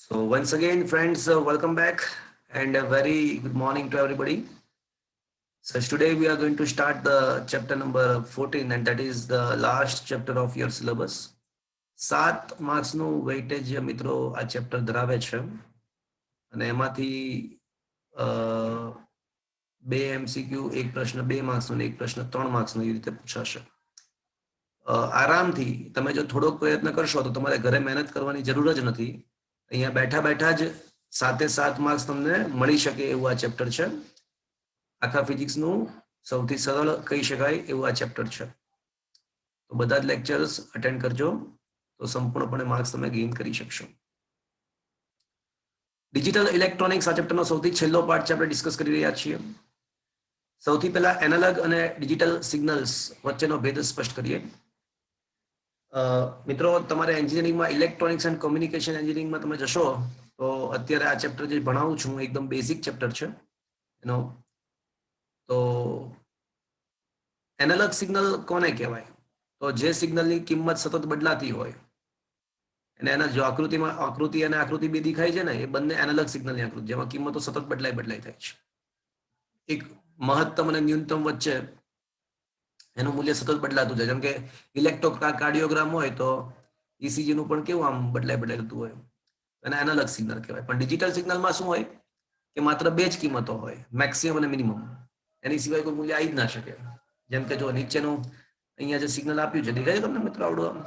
So once again, friends, welcome back and a very good morning to everybody. So today we are going to start the chapter number 14 and that is the last chapter of your syllabus. 7 માર્ક્સનું weightage મિત્રો આ chapter ધરાવે છે અને એમાંથી બે MCQ એક પ્રશ્ન 2 માર્ક્સનો એક પ્રશ્ન 3 માર્ક્સનો એ રીતે પૂછાશે. આરામથી તમે જો થોડોક પ્રયત્ન કરશો તો તમારે ઘરે મહેનત કરવાની જરૂર જ નથી. અહીંયા બેઠા બેઠા જ 7 માર્ક્સ તમને મળી શકે એવું આ ચેપ્ટર છે. આખા ફિઝિક્સનું સૌથી સરળ કહી શકાય એવું આ ચેપ્ટર છે. તો બધા જ લેક્ચર્સ અટેન્ડ કરજો તો સંપૂર્ણપણે માર્ક્સ તમે ગેઇન કરી શકશો. ડિજિટલ ઇલેક્ટ્રોનિક્સ આ ચેપ્ટરનો સૌથી છેલ્લો પાર્ટ છે, આપણે ડિસ્કસ કરી રહ્યા છીએ. સૌથી પહેલા એનાલોગ અને ડિજિટલ સિગ્નલ્સ વચ્ચેનો ભેદ સ્પષ્ટ કરીએ. મિત્રો તમારે એન્જિનિયરિંગમાં ઇલેક્ટ્રોનિક્સ એન્ડ કોમ્યુનિકેશન એન્જિનિયરિંગમાં તમે જશો તો અત્યારે આ ચેપ્ટર જે ભણાવું છું એકદમ બેઝિક ચેપ્ટર છે એનો. તો એનાલોગ સિગ્નલ કોને કહેવાય? તો જે સિગ્નલની કિંમત સતત બદલાતી હોય અને એના જો આકૃતિ અને આકૃતિ બે દેખાય છે ને એ બંને એનાલોગ સિગ્નલની આકૃતિ, જેમાં કિંમતો સતત બદલાય થાય છે. એક મહત્તમ અને ન્યૂનતમ વચ્ચે એનું મૂલ્ય સતત બદલાતું જાય. જેમ કે ઇલેક્ટ્રોકાર્ડિયોગ્રામ હોય તો ECG નું પણ કેવું આમ બદલાય થતું હોય, એને એનાલોગ સિગ્નલ કહેવાય. પણ ડિજિટલ સિગ્નલમાં શું હોય કે માત્ર બે જ કિંમતો હોય, મેક્સિમમ અને મિનિમમ. એની સિવાય કોઈ મૂલ્ય આવી જ ના શકે. જેમ કે જો નીચેનું અહીંયા જે સિગ્નલ આપ્યું છે દેખાય છે તમને મિત્રો આવડું?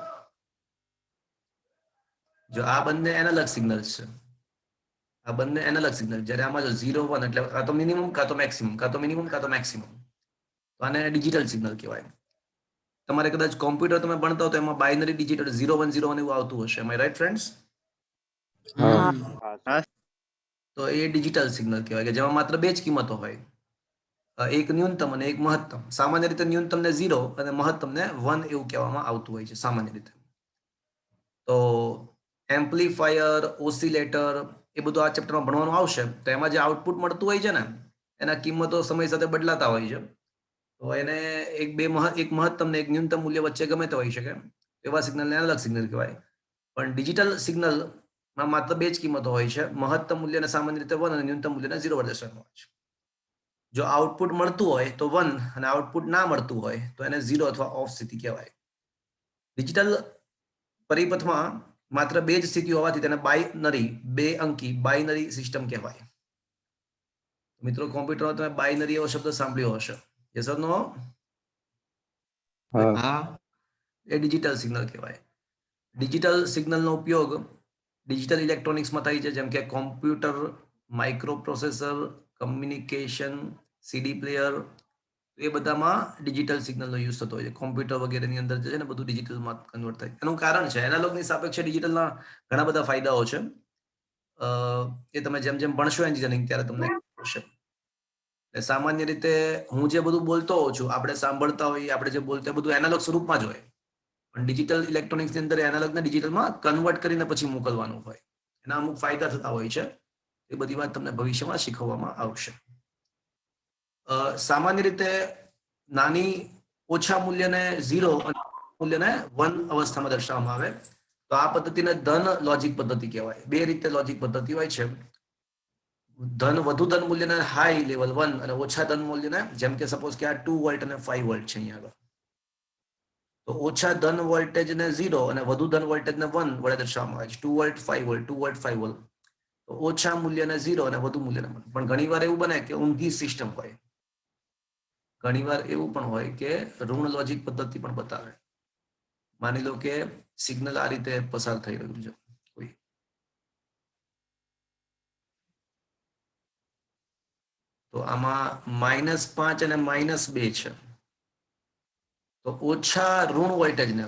જો આ બંને એનાલોગ સિગ્નલ્સ છે, આ બંને એનાલોગ સિગ્નલ. જ્યારે આમાં જો 0 1 એટલે કાં તો મિનિમમ કાં તો મેક્સિમમ, કાં તો મિનિમમ કાં તો મેક્સિમમ. તો આને ડિજિટલ સિગ્નલ કહેવાય. તમારે કદાચ કોમ્પ્યુટર તમે ભણતા હો તો એમાં બાઇનરી ડિજિટ 0 1 0 1 એવું આવતું હશે. એમ રાઈટ ફ્રેન્ડ્સ? તો એ ડિજિટલ સિગ્નલ કહેવાય કે જેમાં માત્ર બે જ કિંમતો હોય, એક ન્યૂનતમ અને એક મહત્તમ. સામાન્ય રીતે ન્યૂનતમને 0 અને મહત્તમને 1 એવું કહેવામાં આવતું હોય છે સામાન્ય રીતે. તો એમ્પ્લીફાયર, ઓસિલેટર એ બધું આ ચેપ્ટરમાં ભણવાનું આવશે. તો એમાં જે આઉટપુટ મળતું હોય છે ને એના કિંમતો સમય સાથે બદલાતા હોય છે. તો એને એક મહત્તમ ને એક ન્યૂનતમ મૂલ્ય વચ્ચે ગમે તે હોઈ શકે, એવા સિગ્નલને એનાલોગ સિગ્નલ કહેવાય. પણ ડિજિટલ સિગ્નલમાં માત્ર બે જ કિંમતો હોય છે, મહત્તમ મૂલ્યને સામાન્ય રીતે 1 અને ન્યૂનતમ મૂલ્યને 0 વડે દર્શાવવામાં આવે છે. જો આઉટપુટ મળતું હોય તો 1 અને આઉટપુટ ના મળતું હોય તો એને 0 અથવા ઓફ સ્થિતિ કહેવાય. ડિજિટલ પરિપથમાં માત્ર બે જ સ્થિતિ હોવાથી તેને બે અંકી બાઇનરી સિસ્ટમ કહેવાય. મિત્રો કોમ્પ્યુટરમાં તમે બાઇનરી એવો શબ્દ સાંભળ્યો હશે. Yes or no? એ ડિજિટલ સિગ્નલ કહેવાય. ડિજિટલ સિગ્નલનો ઉપયોગ ડિજિટલ ઇલેક્ટ્રોનિક્સમાં થાય છે, જેમ કે computer, microprocessor, communication, CD player, એ બધામાં ડિજિટલ સિગ્નલનો યુઝ થતો હોય છે. કોમ્પ્યુટર વગેરેની અંદર જે છે ને બધું ડિજિટલમાં કન્વર્ટ થાય. એનું કારણ છે એનાલોગની સાપેક્ષે ડિજિટલના ઘણા બધા ફાયદાઓ છે. એ તમે જેમ જેમ ભણશો એન્જિનિયરિંગ ત્યારે તમને મળશે. સામાન્ય રીતે હું જે બધું બોલતો હોઉં છું, આપણે સાંભળતા હોઈએ, આપણે જે બોલતા બધું એનાલોગ સ્વરૂપમાં જ હોય. પણ ડિજિટલ ઇલેક્ટ્રોનિક્સની અંદર એનાલોગને ડિજિટલમાં કન્વર્ટ કરીને પછી મોકલવાનું હોય. એના અમુક ફાયદા થતા હોય છે. એ બધી વાત તમને ભવિષ્યમાં શીખવવામાં આવશે. સામાન્ય રીતે નાની ઓછા મૂલ્યને 0 અને મૂલ્યને 1 અવસ્થામાં દર્શાવવામાં આવે. તો આ પદ્ધતિને ધન લોજિક પદ્ધતિ કહેવાય. બે રીતે લોજિક પદ્ધતિ હોય છે. વધુ ધન મૂલ્યને હાઈ લેવલ 1 અને ઓછા ધન મૂલ્યને, જેમ કે સપોઝ કે આ 2 વોલ્ટ અને 5 વોલ્ટ છે અહીંયા આગળ, તો ઓછા ધન વોલ્ટેજને 0 અને વધુ ધન વોલ્ટેજને 1 વડે દર્શાવવામાં આવે છે. 2 વોલ્ટ 5 વોલ્ટ, 2 વોલ્ટ 5 વોલ્ટ. તો ઓછા મૂલ્યને 0 અને વધુ મૂલ્યને 1. પણ ઘણીવાર એવું બને કે ઊંધી સિસ્ટમ હોય. ઘણીવાર એવું પણ હોય કે ઋણ લોજિક પદ્ધતિ પણ બતાવે. માની લો કે સિગ્નલ આ રીતે પસાર થઈ રહ્યું છે કોઈ, તો આમાં -5 અને -2 છે. તો ઓછા ઋણ વોલ્ટેજને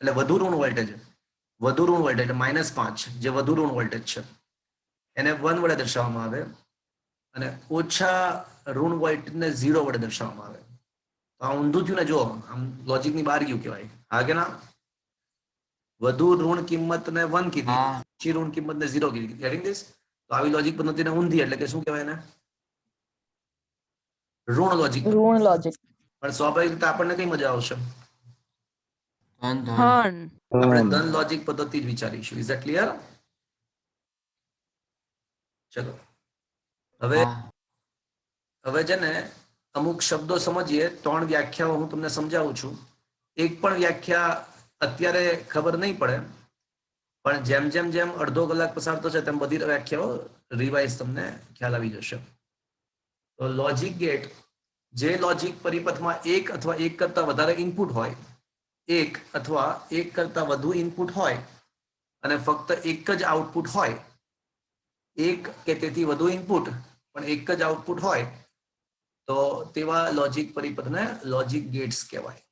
એટલે વધુ ઋણ વોલ્ટેજ -5 જે વધુ ઋણ વોલ્ટેજ છે એને 1 વડે દર્શાવવામાં આવે અને ઓછા ઋણ વોલ્ટેજને 0 વડે દર્શાવવામાં આવે. તો આ ઊંધું થયું ને, જો આમ લોજિકની બહાર ગયું કહેવાય. હા કે ના? વધુ ઋણ કિંમતને 1 કીધી, ઓછી ઋણ કિંમતને 0 કીધી. Getting this? તો આવી લોજિક પદ્ધતિને ઊંધી એટલે કે શું કહેવાય એને? ઋણ લોજિક. પણ સ્વાભાવિક રીતે આપણને કઈ મજા આવશે? આપણે ધન લોજિક પદ્ધતિ જ વિચારીશું. Is that clear? ચલો હવે હા હવે છે ને અમુક શબ્દો સમજીએ. 3 વ્યાખ્યાઓ હું તમને સમજાવું છું. એક પણ વ્યાખ્યા અત્યારે ખબર નહીં પડે, પણ જેમ જેમ જેમ અડધો કલાક પસાર થશે તેમ બધી વ્યાખ્યાઓ રિવાઇઝ તમને ખ્યાલ આવી જશે. તો લોજિક ગેટ, જે લોજિક પરિપથમાં એક અથવા એક કરતાં વધારે ઇનપુટ હોય, એક અથવા એક કરતાં વધુ ઇનપુટ હોય અને ફક્ત એક જ આઉટપુટ હોય, એક કે તેથી વધુ ઇનપુટ પણ એક જ આઉટપુટ હોય, તો તેવા લોજિક પરિપથને લોજિક ગેટ્સ કહેવાય.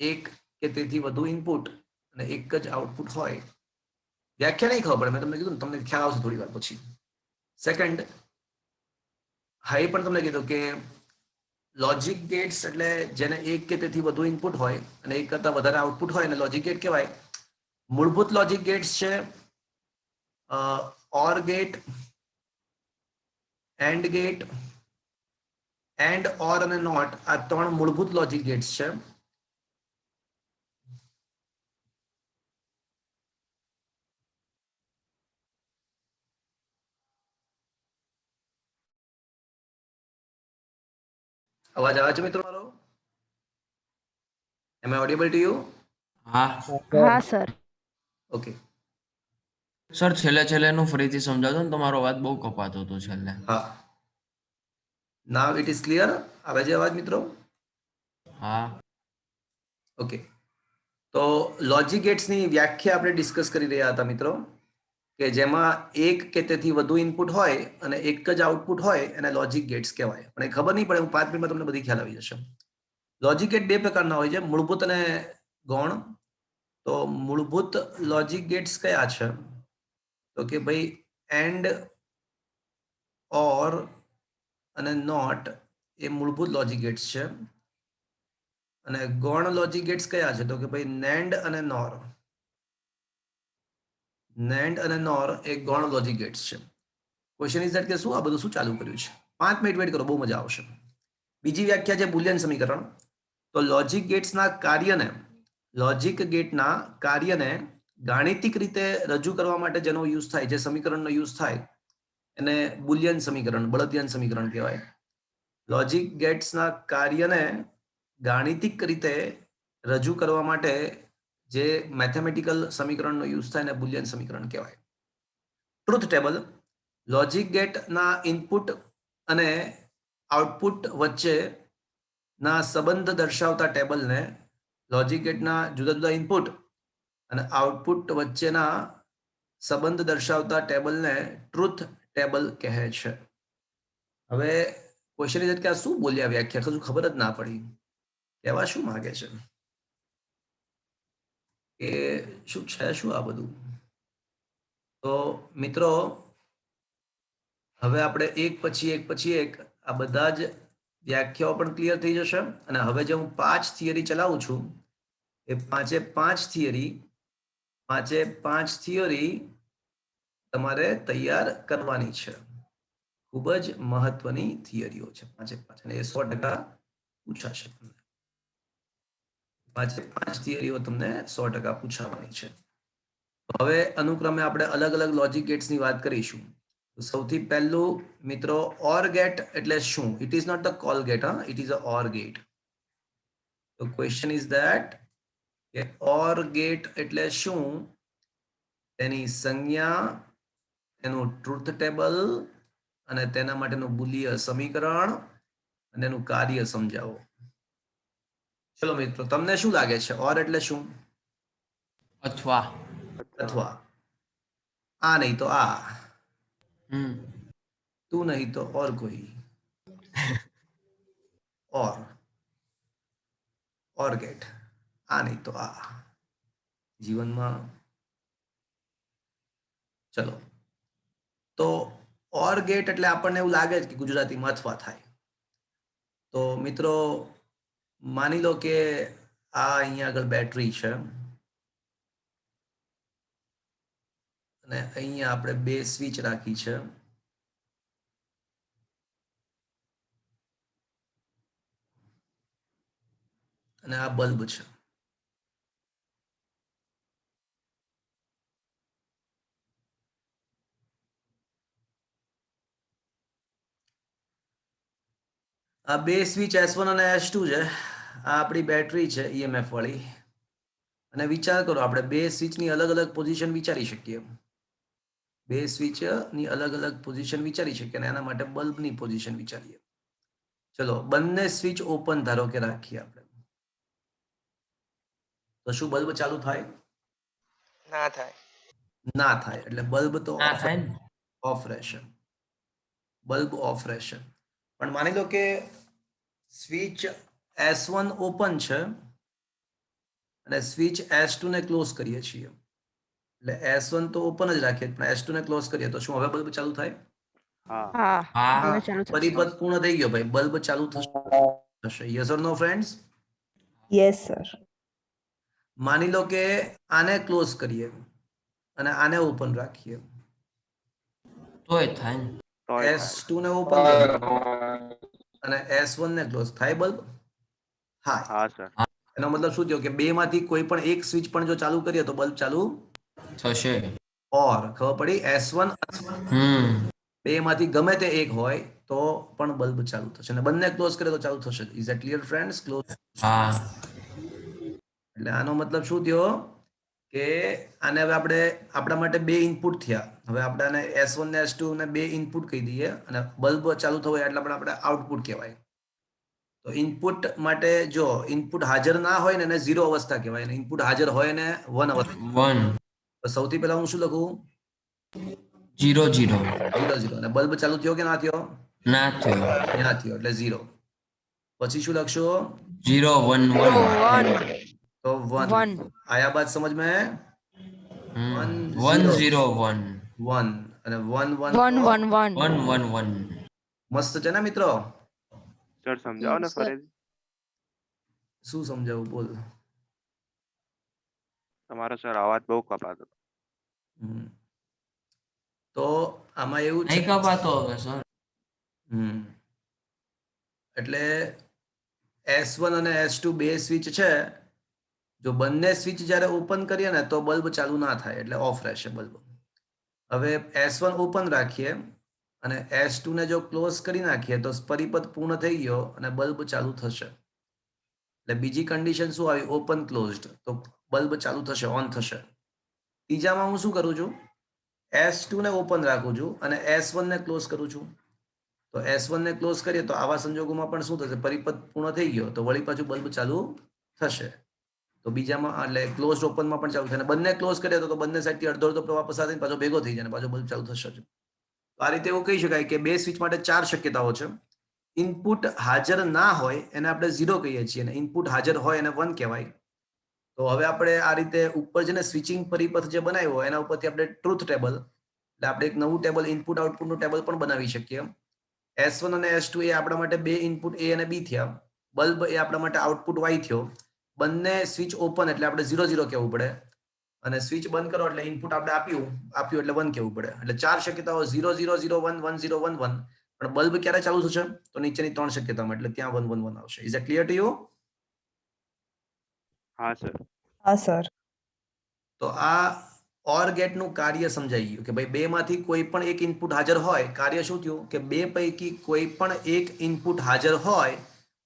એક કે તેથી વધુ ઇનપુટ અને એક જ આઉટપુટ હોય. વ્યાખ્યા નહીં ખબર પડે, મેં તમને કીધું ને, તમને ખ્યાલ આવશે થોડી વાર પછી. સેકન્ડ, હા, એ પણ તમને કીધું કે લોજિક ગેટ્સ એટલે જેને એક કે તેથી વધુ ઇનપુટ હોય અને એક કરતાં વધારે આઉટપુટ હોય, અને લોજિક ગેટ કહેવાય. મૂળભૂત લોજિક ગેટ્સ છે or get, and gate, and, ઓર અને નોટ. આ 3 મૂળભૂત લોજિક ગેટ્સ છે. અવાજ આવે છે મિત્રો મારો? એમ આઈ ઓડિબલ ટુ યુ? હા હા સર. ઓકે. સર, છેલ્લે ફરીથી સમજાવજો ને, તમારો અવાજ બહુ કપાતો હતો છેલ્લે. હા, નાવ ઇટ ઇઝ ક્લિયર. આવે છે અવાજ મિત્રો? હા ઓકે. તો લોજિક ગેટ્સની વ્યાખ્યા આપણે ડિસ્કસ કરી રહ્યા હતા મિત્રો, કે જેમાં એક કે તેથી વધુ ઇનપુટ હોય અને એક જ આઉટપુટ હોય, એને લોજિક ગેટ્સ કહેવાય. પણ એ ખબર નહીં પડે, હું 5 મિનિટમાં તમને બધી ખ્યાલ આવી જશે. લોજિક ગેટ 2 પ્રકારના હોય છે, મૂળભૂત અને ગૌણ. તો મૂળભૂત લોજિક ગેટ્સ કયા છે? તો કે ભાઈ એન્ડ, ઓર અને નોટ એ મૂળભૂત લોજિક ગેટ્સ છે. અને ગૌણ લોજિક ગેટ્સ કયા છે? તો કે ભાઈ નેન્ડ અને નોર. નેન્ડ અને નોર એ ગૌણ લોજિક ગેટ્સ છે. ક્વેશ્ચન ઇઝ ધેટ કે શું આ બધું શું ચાલુ કર્યું છે? 5 મિનિટ વેઇટ કરો, બહુ મજા આવશે. બીજી વ્યાખ્યા છે બુલિયન સમીકરણ. તો લોજિક ગેટના કાર્યને ગાણિતિક રીતે રજૂ કરવા માટે જેનો યુઝ થાય, જે સમીકરણનો યુઝ થાય, એને બુલિયન સમીકરણ, બળદિયન સમીકરણ કહેવાય. લોજિક ગેટ્સના કાર્યને ગાણિતિક રીતે રજૂ કરવા માટે જે મેથેમેટિકલ સમીકરણનો યુઝ થાય એને બુલિયન સમીકરણ કહેવાય. ટ્રુથ ટેબલ, લોજિક ગેટના ઇનપુટ અને આઉટપુટ વચ્ચેના સંબંધ દર્શાવતા ટેબલને, લોજિક ગેટના જુદા જુદા ઇનપુટ અને આઉટપુટ વચ્ચેના સંબંધ દર્શાવતા ટેબલને ટ્રુથ ટેબલ કહે છે. હવે ક્વેશ્ચન ઇઝ કે આ શું બોલ્યા વ્યાખ્યા, કશું ખબર જ ના પડી. કહેવા શું માંગે છે કે શું છે શું આ બધું? તો મિત્રો, હવે આપણે એક પછી એક આ બધા જ વ્યાખ્યાઓ પણ ક્લિયર થઈ જશે. અને હવે જે હું 5 થિયરી ચલાવું છું, એ પાંચે પાંચ થિયરી તમારે તૈયાર કરવાની છે. ખૂબ જ મહત્વની થિયરીઓ છે પાંચે પાંચ, અને એ 100% પૂછાશે તમને. પાંચે પાંચ થિયરીઓ તમને 100% પૂછાવાની છે. હવે અનુક્રમે આપણે અલગ અલગ લોજિક ગેટ્સની વાત કરીશું. સૌથી પહેલું મિત્રો, ઓર ગેટ એટલે શું? It is not the call gate, it is a OR gate. તો ક્વેશ્ચન ઇઝ ધેટ કે ઓર ગેટ એટલે શું, તેની સંજ્ઞા, એનું ટ્રુથ ટેબલ અને તેના માટેનું બુલિયન સમીકરણ અને એનું કાર્ય સમજાવો. ચલો મિત્રો, તમને શું લાગે છે ઓર એટલે શું? અથવા અથવા. આ નહીં તો આ, હમ તું નહીં તો ઓર કોઈ. ઓર ગેટ, આ નહીં તો આ. જીવનમાં ચલો, તો ઓર ગેટ એટલે આપણને એવું લાગે છે કે ગુજરાતીમાં અથવા થાય. તો મિત્રો, માની લો કે આ અહીંયા આગળ બેટરી છે અને અહીંયા આપણે 2 સ્વિચ રાખી છે, અને આ બલ્બ છે. આ બે સ્વિચ S1 અને S2 છે, આ આપણી બેટરી છે EMF વાળી. અને વિચાર કરો, આપણે બે સ્વિચની અલગ અલગ પોઝિશન વિચારી શકીએ. બે સ્વિચની અલગ અલગ પોઝિશન વિચારી શકીએ અને એના માટે બલ્બની પોઝિશન વિચારીએ. ચલો, બંને સ્વિચ ઓપન ધારો કે રાખીએ આપણે, તો શું બલ્બ ચાલુ થાય? ના થાય. ના થાય. એટલે બલ્બ તો ના ઓફ થાય ને. ઓફ રહેશે. બલ્બ ઓફ રહેશે. પણ માની લો કે સ્વિચ S1 ઓપન છે અને સ્વિચ S2 ને ક્લોઝ કરીએ છીએ. એટલે S1 તો ઓપન જ રાખીએ પણ S2 ને ક્લોઝ કરીએ, તો શું હવે બલ્બ ચાલુ થાય? હા હા હવે ચાલુ થશે. પરિપથ પૂર્ણ થઈ ગયો ભાઈ, બલ્બ ચાલુ થશે. Yes or no friends? Yes sir. માની લો કે આને ક્લોઝ કરીએ અને આને ઓપન રાખીએ, તોય થાય ને. S2 ને ઓપન અને S1 ને ક્લોઝ થાય બલ્બ? થાય. હા સર. એનો મતલબ શું થયો કે બે માંથી કોઈ પણ એક સ્વિચ પણ જો ચાલુ કરીએ તો બલ્બ ચાલુ. થશે. ઓર ખબર પડી? S1 બે માંથી ગમે તે એક હોય તો પણ બલ્બ ચાલુ થશે અને બંને ક્લોઝ કરે તો ચાલુ થશે. Is that clear friends? Close. હા એટલે આનો મતલબ શું થયો કે આને હવે આપણે આપણા માટે બે ઇનપુટ થયા. હવે આપણે આને S1 ને S2 ને બે ઇનપુટ કહી દઈએ અને બલ્બ ચાલુ થવો હોય એટલે પણ આપણે આઉટપુટ કહેવાય. તો ઇનપુટ માટે જો ઇનપુટ હાજર ના હોય ને એને 0 અવસ્થા કહેવાય અને ઇનપુટ હાજર હોય ને 1 અવસ્થા. 1 તો સૌથી પહેલા હું શું લખું? 0 0 0 0. અને બલ્બ ચાલુ થયો કે ના થયો? ના થયો. ના થયો એટલે 0. પછી શું લખશો? 0 1 1 તો 1. આયા બાત સમજ में? 1 0 1 1 અને 1 1 1 1 1. મસ્ત છે ને મિત્રો? સર સમજાવો ને ફરીથી. શું સમજાવું બોલ? તમારો સર અવાજ બહુ કપાતો. હમ. તો આમાં એવું છે. નહીં કપાતો હવે સર. એટલે S1 અને S2 બે સ્વિચ છે. જો બંને સ્વિચ જ્યારે ઓપન કરીએ ને તો બલ્બ ચાલુ ના થાય, એટલે ઓફ રહેશે બલ્બ. હવે S1 ઓપન રાખીએ અને S2 ને જો ક્લોઝ કરી નાખીએ તો પરિપથ પૂર્ણ થઈ ગયો અને બલ્બ ચાલુ થશે. એટલે બીજી કન્ડિશન શું આવી? Open closed. તો બલ્બ ચાલુ થશે, ઓન થશે. ત્રીજામાં હું શું કરું છું? S2 ને ઓપન રાખું છું અને S1 ને ક્લોઝ કરું છું. તો S1 ને ક્લોઝ કરીએ તો આવા સંજોગોમાં પણ શું થશે? પરિપથ પૂર્ણ થઈ ગયો તો વળી પાછું બલ્બ ચાલુ થશે. તો બીજામાં એટલે ક્લોઝ ઓપનમાં પણ ચાલુ થાય. બંને ક્લોઝ કરીએ તો બંને સાઈડથી અડધો અડધો પ્રવાહ પસાર થઈને પાછો ભેગો થઈ જાય અને પાછો બલ્બ ચાલુ થશે. તો આ રીતે એવું કહી શકાય કે બે સ્વિચ માટે 4 શક્યતાઓ છે. ઇનપુટ હાજર ના હોય એને આપણે 0 કહીએ છીએ અને ઇનપુટ હાજર હોય એને 1 કહેવાય. તો હવે આપણે આ રીતે ઉપર છે ને સ્વિચિંગ પરિપથ જે બનાવ્યો એના ઉપરથી આપણે ટ્રુથ ટેબલ, એટલે આપણે એક નવું ટેબલ ઇનપુટ આઉટપુટનું ટેબલ પણ બનાવી શકીએ. S1 અને S2 એ આપણા માટે બે ઇનપુટ A અને B થયા. બલ્બ એ આપણા માટે આઉટપુટ Y થયો. બંને સ્વિચ ઓપન એટલે આપણે 0 0 કહેવું પડે અને સ્વિચ બંધ કરો એટલે ઇનપુટ આપણે આપ્યું એટલે 1 કહેવું પડે. એટલે 4 શક્યતાઓ 0 0 0 1 1 0 1 1. પણ બલ્બ ક્યારે ચાલુ થશે? તો નીચેની 3 શક્યતામાં, એટલે ત્યાં 1 1 1 આવશે. Is that clear to you? હા સર. હા સર. તો આ OR ગેટનું કાર્ય સમજાઈ ગયું કે ભાઈ બે માંથી કોઈ પણ એક ઇનપુટ હાજર હોય. કાર્ય શું થયું કે બે પૈકી કોઈ પણ એક ઇનપુટ હાજર હોય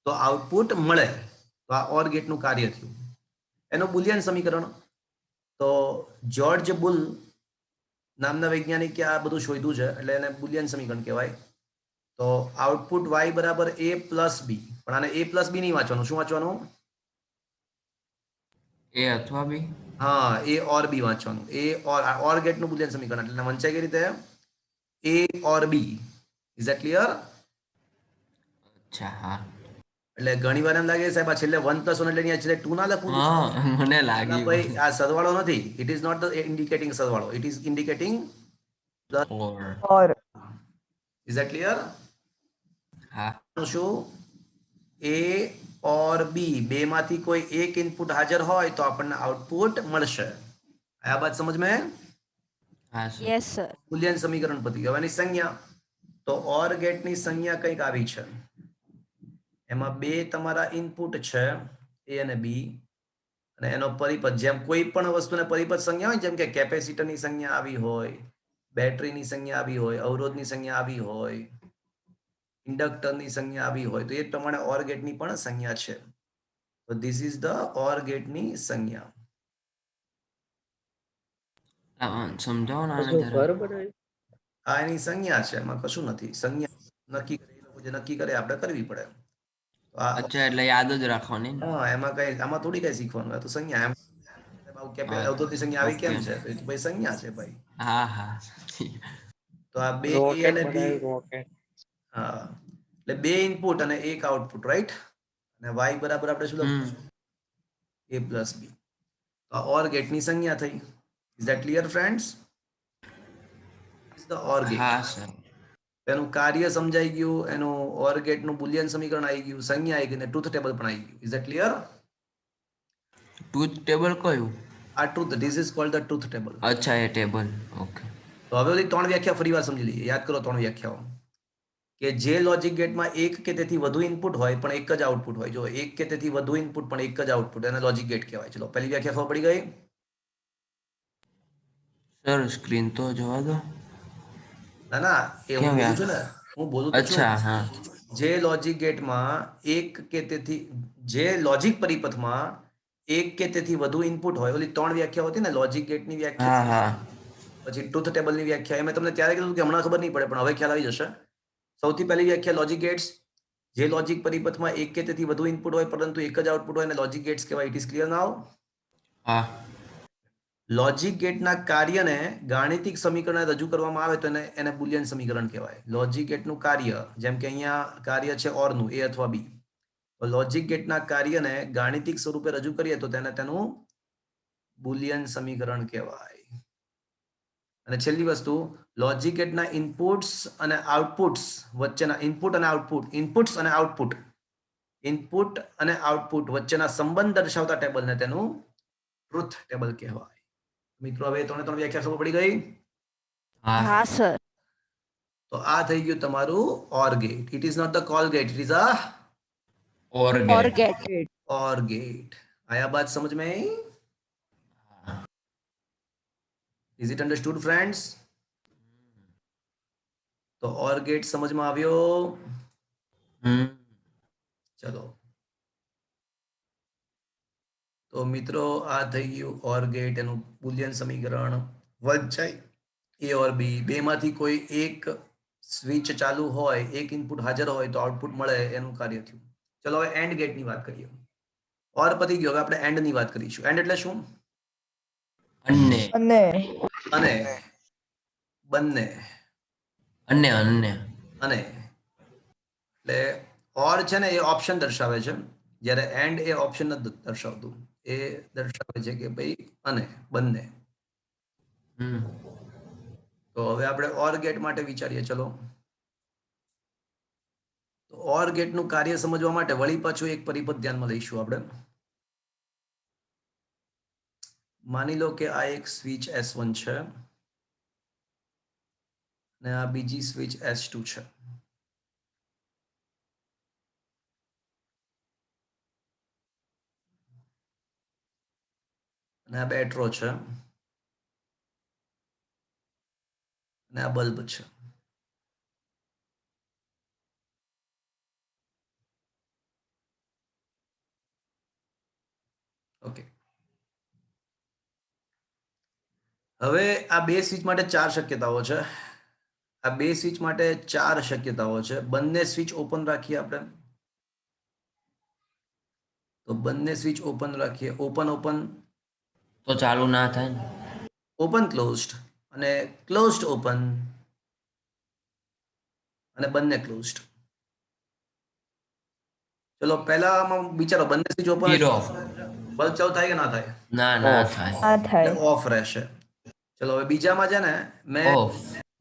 તો આઉટપુટ મળે. તો આ OR ગેટનું કાર્ય થયું. એનું બુલિયન સમીકરણ તો જ્યોર્જ બુલ નામના વૈજ્ઞાનિકે આ બધું શોધ્યું છે એટલે એને બુલિયન સમીકરણ કહેવાય. તો આઉટપુટ y બરાબર a પ્લસ b. પણ આને a પ્લસ b નહીં વાંચવાનું. શું વાંચવાનું? A અથવા B. હા, a ઓર b વાંચવાનું. a ઓર ગેટનું બુલિયન સમીકરણ એટલે વંચાઈ કઈ રીતે? a or b. Is that clear? અચ્છા હા. એટલે ઘણી વાર એમ લાગે સાહેબ આ છેલ્લે 1 + 1 એટલે અહીંયા છેલ્લે 2 ના લખવું? હા મને ના લાગ્યું. ભાઈ, આ સરવાળો નથી. It is not the indicating સરવાળો. It is indicating Or. Or. Is that clear? હા. શું? A ઓર B બે માંથી કોઈ એક ઇનપુટ હાજર હોય તો આપણને આઉટપુટ મળશે. આ બાત સમજ में? હા સર. Yes sir. બુલિયન સમીકરણ પતી ગયું. એની સંજ્ઞા તો OR ગેટની સંજ્ઞા કંઈક આવી છે. એમાં બે તમારા ઇનપુટ છે A અને B અને એનો પરિપથ, જેમ કોઈ પણ વસ્તુને પરિપથ સંજ્ઞા હોય, જેમ કે કેપેસિટરની સંજ્ઞા આવી હોય, બેટરીની સંજ્ઞા આવી હોય, અવરોધની સંજ્ઞા આવી હોય, ઇન્ડક્ટરની સંજ્ઞા આવી હોય તો એ પ્રમાણે ઓર ગેટની પણ સંજ્ઞા છે. તો ધીસ ઇઝ ધ ઓર ગેટની સંજ્ઞા. સમજાવો ને આને શું જરા. ઘર બનાવ્યું? આ એની સંજ્ઞા છે, એમાં કશું નથી. સંજ્ઞા નક્કી કરે, એ લોકો જે નક્કી કરે આપણે કરવી પડે. તો આ અચ્છા, એટલે યાદ જ રાખવાની ને. હા, એમાં કઈ આમાં થોડી કઈ શીખવાનું, આ તો સંજ્ઞા. એમ અવતરતી સંજ્ઞા આવી કેમ ઓકે. છે, તો એ તો ભાઈ સંજ્ઞા છે ભાઈ. હા હા તો આ બે A રોકેટ અને B, બનાવ્યું રોકેટ. હા, એટલે બે ઇનપુટ અને એક આઉટપુટ, રાઈટ? અને y બરાબર આપણે શું લખવું? A plus B. તો આ ઓર ગેટની સંજ્ઞા થઈ. Is that clear friends? Is the OR gate. હા સર. એનું કાર્ય સમજાઈ ગયું, એનું ઓર ગેટનું બુલિયન સમીકરણ આવી ગયું, સંજ્ઞા આવી ગઈ અને ટ્રુથ ટેબલ પણ આવી ગયું. Is that clear? Truth table કયું? આ truth, this is called the truth table. અચ્છા, એ ટેબલ. ઓકે. તો હવે ઓલી ત્રણ વ્યાખ્યા ફરી વાર સમજી લઈએ. યાદ કરો ત્રણ વ્યાખ્યાઓ. કે જે લોજિક ગેટમાં એક કે તેથી વધુ ઇનપુટ હોય પણ એક જ આઉટપુટ હોય. જો એક કે તેથી વધુ ઇનપુટ પણ એક જ આઉટપુટ, એને લોજિક ગેટ કહેવાય. ચલો પહેલી વ્યાખ્યા ખબર પડી ગઈ? સર સ્ક્રીન તો જોવા દો. ના ના, એ હું કેમ બોલું યાર? છું ને, હું બોલું તો છું. અચ્છા, હા. જે લોજિક ગેટમાં એક કે તેથી, જે લોજિક પરિપથમાં એક કે તેથી વધુ ઇનપુટ હોય, ઓલી ત્રણ વ્યાખ્યાઓ હતી ને, લોજિક ગેટની વ્યાખ્યા, હા હા પછી ટ્રુથ ટેબલની વ્યાખ્યા. એ મેં તમને ત્યારે કીધું કે હમણાં ખબર નહીં પડે, પણ હવે ખ્યાલ આવી જશે. સૌથી પહેલી વ્યાખ્યા લોજિક ગેટ્સ, જે લોજિક પરિપથમાં એક કે તેથી વધુ ઇનપુટ હોય પરંતુ એક જ આઉટપુટ હોય, અને લોજિક ગેટ્સ કહેવાય. ઇટ ઇઝ ક્લિયર નાઉ? હા. લોજિક ગેટના કાર્યને ગાણિતિક સમીકરણે રજૂ કરવામાં આવે તો એને બુલિયન સમીકરણ કહેવાય. લોજિક ગેટનું કાર્ય, જેમ કે અહીંયા કાર્ય છે ઓરનું, એ અથવા બી, તો લોજિક ગેટના કાર્યને ગાણિતિક સ્વરૂપે રજૂ કરીએ તો તેનું બુલિયન સમીકરણ કહેવાય. અને છેલ્લી વસ્તુ, લોજિક ગેટના ઇનપુટ્સ અને આઉટપુટ્સ વચ્ચેના ઇનપુટ અને આઉટપુટ વચ્ચેના સંબંધ દર્શાવતા ટેબલને તેનું ટ્રુથ ટેબલ કહેવાય. મિત્રો હવે ત્રણે ત્રણ વ્યાખ્યા ખબર પડી ગઈ? હા હા સર. તો આ થઈ ગયું તમારું or gate. It is not the call gate, it is a or or gate. Gate. Or gate. आया बात समझ में? Is it understood friends? तो और गेट समझ में આવ્યો? ચલો, તો મિત્રો આ થઈ ગયું ઓર ગેટ, એનું બુલિયન સમીકરણ. વચ્ચે એ ઓર બી, બેમાંથી કોઈ એક સ્વિચ ચાલુ હોય, એક ઇનપુટ હાજર હોય તો આઉટપુટ મળે, એનું કાર્ય થયું. ચલો હવે એન્ડ ગેટની વાત કરીએ. ઓર પતી ગયો, હવે આપણે એન્ડ ની વાત કરીશું. એન્ડ એટલે શું? અન્ય અને અને, બંને, અન્ય અન્ય અને. એટલે ઓર છે ને એ ઓપ્શન દર્શાવે છે, જ્યારે એન્ડ એ ઓપ્શન નથી દર્શાવતું. એ દર્શાવે છે કે ભાઈ અને, બંને. તો હવે આપણે ઓર ગેટ માટે વિચારીએ. ચલો, તો ઓર ગેટનું કાર્ય સમજવા માટે વળી પાછું એક પરિપથ ધ્યાનમાં લઈશું આપણે. માની લો કે આ એક સ્વિચ S1 છે અને આ બીજી સ્વિચ S2 છે. અને આ બેટરો છે અને આ બલ્બ છે. ઓકે, હવે આ બે સ્વિચ માટે ચાર શક્યતાઓ છે. આ બે સ્વિચ માટે ચાર શક્યતાઓ છે. બંને સ્વિચ ઓપન રાખીએ આપણે. તો બંને સ્વિચ ઓપન રાખીએ. ઓપન ઓપન તો ચાલુ ના થાય ને. ઓપન ક્લોઝડ અને ક્લોઝડ ઓપન અને બંને ક્લોઝડ. ચલો પહેલામાં વિચારો, બંને સ્વિચ ઓપન, ઝીરો. બલ્બ ચાલુ થાય કે ના થાય? ના ના ઓફ. થાય. આ થાય. ઓફ રહેશે. ચલો હવે બીજામાં છે ને, મેં ઓફ.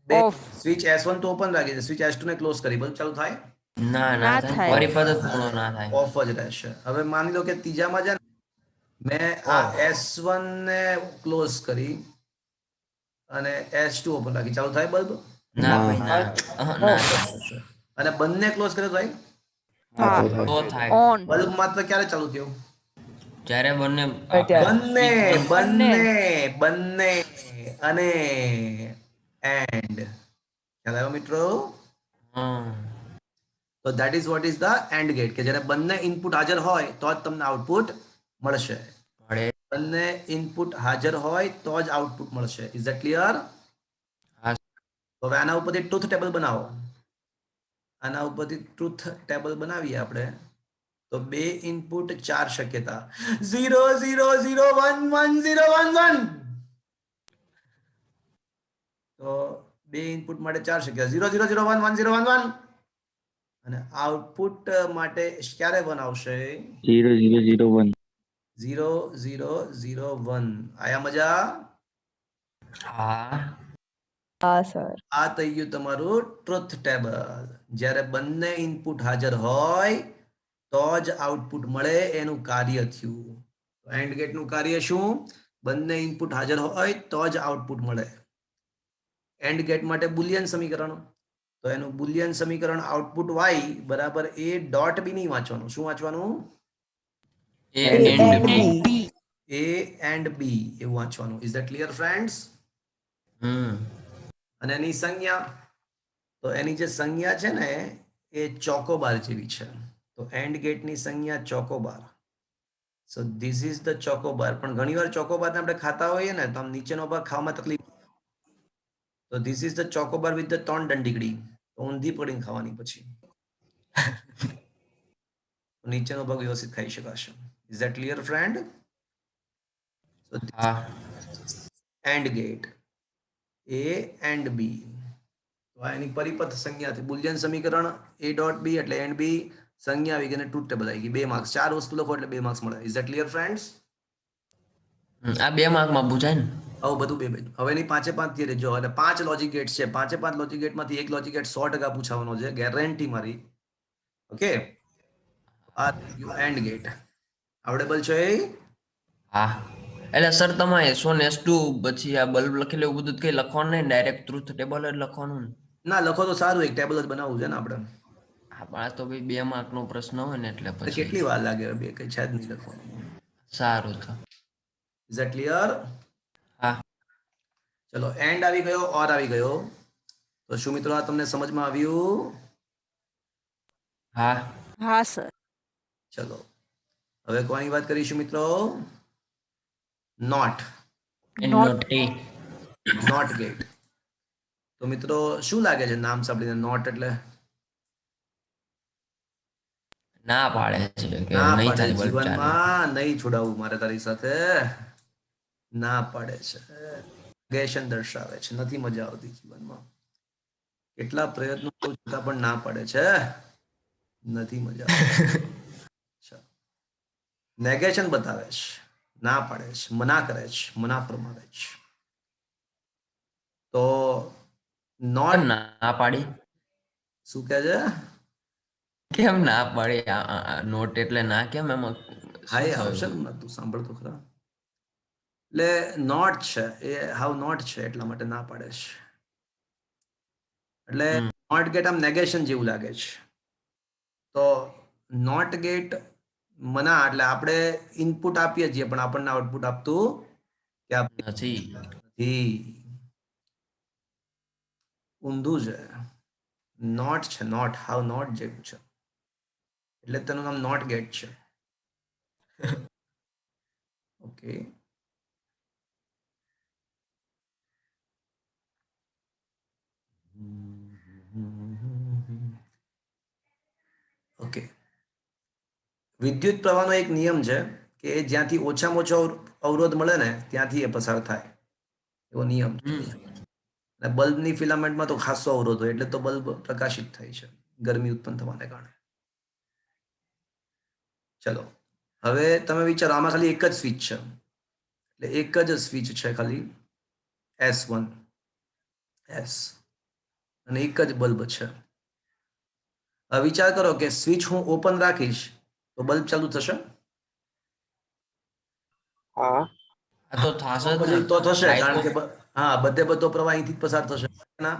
બે ઓફ. સ્વિચ S1 તો ઓપન રાખી છે, સ્વિચ S2 ને ક્લોઝ કરી, બલ્બ ચાલુ થાય? ના ના ના થાય. થાય. પરિપથ જ પૂર્ણ ના થાય. ઓફ જ રહેશે. હવે માની લો કે ત્રીજામાં છે ને, મેં આ ઓફ. S1 ને ક્લોઝ કરી અને S2 ઓપન રાખી, ચાલુ થાય બલ્બ? ના ભાઈ ના. ના ઓફ. થાય. અને બંને ક્લોઝ કરે તો થાય? હા. તો થાય. ઓન. બલ્બ માત્ર ક્યારે ચાલુ થયું? જ્યારે બંને બંને switch બંધ. બંને બંને અને એન્ડ. ખ્યાલ આવ્યો મિત્રો? હા. તો that is what is the and gate, કે જ્યારે બંને ઇનપુટ હાજર હોય તો જ તમને આઉટપુટ મળશે. મળે. બંને ઇનપુટ હાજર હોય તો જ આઉટપુટ મળશે. Is that clear? હા. તો હવે આના ઉપરથી ટ્રુથ ટેબલ બનાવો. આના ઉપરથી ટ્રુથ ટેબલ બનાવીએ આપણે. તો બે ઇનપુટ 4 શક્યતા 0 0 0 1 1 0 1 1. તો બે ઇનપુટ માટે 4 શક્યતા 0 0 0 1 1 0 1 1. અને આઉટપુટ માટે ક્યારે 1 આવશે? 0 0 0 1. 0 0 0 1. આયા મજા? હા. હા સર. આ થઈ ગયું તમારું ટ્રુથ ટેબલ. જ્યારે બંને ઇનપુટ હાજર હોય તો જ આઉટપુટ મળે, એનું કાર્ય થયું. એન્ડ ગેટ નું કાર્ય શું? બંને ઇનપુટ હાજર હોય તો જ આઉટપુટ મળે. એન્ડ ગેટ માટે બુલિયન સમીકરણ. તો એનું બુલિયન સમીકરણ આઉટપુટ y બરાબર a ડોટ b નહીં વાંચવાનું. શું વાંચવાનું? એ A and and B. B. a and b એવું વાંચવાનું. Is that clear friends? અને એની સંજ્ઞા, તો એની જે સંજ્ઞા છે ને એ ચોકોબાર જેવી છે. તો એન્ડ ગેટની સંજ્ઞા Chocobar. So this is the Chocobar. પણ ઘણીવાર ચોકોબારને આપણે ખાતા હોઈએ ને તો આમ નીચેનો ભાગ ખાવામાં તકલીફ. તો this is the Chocobar with the 3 દંડીકડી. તો ઊંધી પડીને ખાવાની પછી નીચેનો ભાગ વ્યવસ્થિત ખાઈ શકાશે. Is that clear friend? So હા. And gate a and b. તો આ એની પરિપથ સંજ્ઞા થી બુલિયન સમીકરણ a ડોટ b એટલે એન્ડ b સંજ્ઞા આવી ગઈ અને ટ્રુથ ટેબલ આવી ગઈ. 2 માર્ક્સ. 4 વસ્તુ લખો એટલે 2 માર્ક્સ મળે. Is that clear friends? આ 2 માર્કમાં પૂછાય ને? આવું બધું 2 2. હવે એની 5 5 થિયરી જો, એટલે 5 લોજિક ગેટ્સ છે. 5 5 લોજિક ગેટમાંથી એક લોજિક ગેટ 100% પૂછાવાનો છે, ગેરંટી મારી. ઓકે, આ એન્ડ ગેટ આવડેબલ છે? હા. એટલે સર તમે S1 S2 પછી આ બલ્બ લખેલું એવું બધું કઈ લખવાનું નહીં, ડાયરેક્ટ ટ્રુથ ટેબલ જ લખવાનું ને? ના લખો તો સારું, એક ટેબલ જ બનાવવું છે ને આપણે. હા પણ આ તો ભાઈ 2 માર્કનો પ્રશ્ન હોય ને એટલે તો પછી કેટલી વાર લાગે? બે કઈ છે જ નહીં લખવાનું. સારું તો. Is that clear? હા. ચલો, એન્ડ આવી ગયો, ઓર આવી ગયો. તો શું મિત્રો આ તમને સમજમાં આવ્યું? હા. હા સર. ચલો, હવે કોની વાત કરીશું મિત્રો? Not. Not A. Not gate. તો મિત્રો શું લાગે છે નામ સાંભળીને નોટ એટલે? ના પાડે છે કે ના નહીં પાડે. થાય બલ્બ ચાલુ. જીવનમાં નહીં છોડાવવું મારે તારી સાથે. ના પાડે છે, નેગેશન દર્શાવે છે, નથી મજા આવતી જીવનમાં. કેટલા પ્રયત્નો કરું છતાં પણ ના પાડે છે, નથી મજા આવતી. નેગેશન બતાવે છે, ના પાડે છે, મના કરે છે, મના ફરમાવે છે. તો નોટ કેમ ના પાડી? શું કહે છે? કેમ ના પાડી? નોટ એટલે ના કેમ? એમાં હા શું એ થયું? આવશે ને, તું સાંભળતો ખરા. એટલે નોટ છે એ હાવ નોટ છે એટલા માટે ના પાડે છે. એટલે નોટ ગેટ આમ નેગેશન જેવું લાગે છે. તો નોટ ગેટ મના એટલે આપણે ઇનપુટ આપીએ છીએ પણ આપણને આઉટપુટ આપતું કે નથી. નથી. ઊંધું છે. નોટ છે, નોટ હાવ નોટ જેવું છે, એટલે તેનું નામ નોટ ગેટ છે. Okay, okay. વિદ્યુત પ્રવાહનો એક નિયમ છે કે જ્યાંથી ઓછામાં ઓછો અવરોધ મળે ને ત્યાંથી એ પસાર થાય, એવો નિયમ છે. અને બલ્બની ફિલામેન્ટમાં તો ખાસો અવરોધ હોય એટલે તો બલ્બ પ્રકાશિત થાય છે ગરમી ઉત્પન્ન થવાને કારણે. ચલો, હવે તમે વિચારો, આમાં ખાલી એક જ સ્વિચ છે, એટલે એક જ સ્વિચ છે ખાલી, S1 S, અને એક જ બલ્બ છે. હવે વિચાર કરો કે સ્વિચ હું ઓપન રાખીશ તો બલ્બ ચાલુ થશે? હા. આ તો થશે જ ને. પછી તો થશે, Light કારણ કે off. હા બધો પ્રવાહ અહીંથી જ પસાર થશે ના.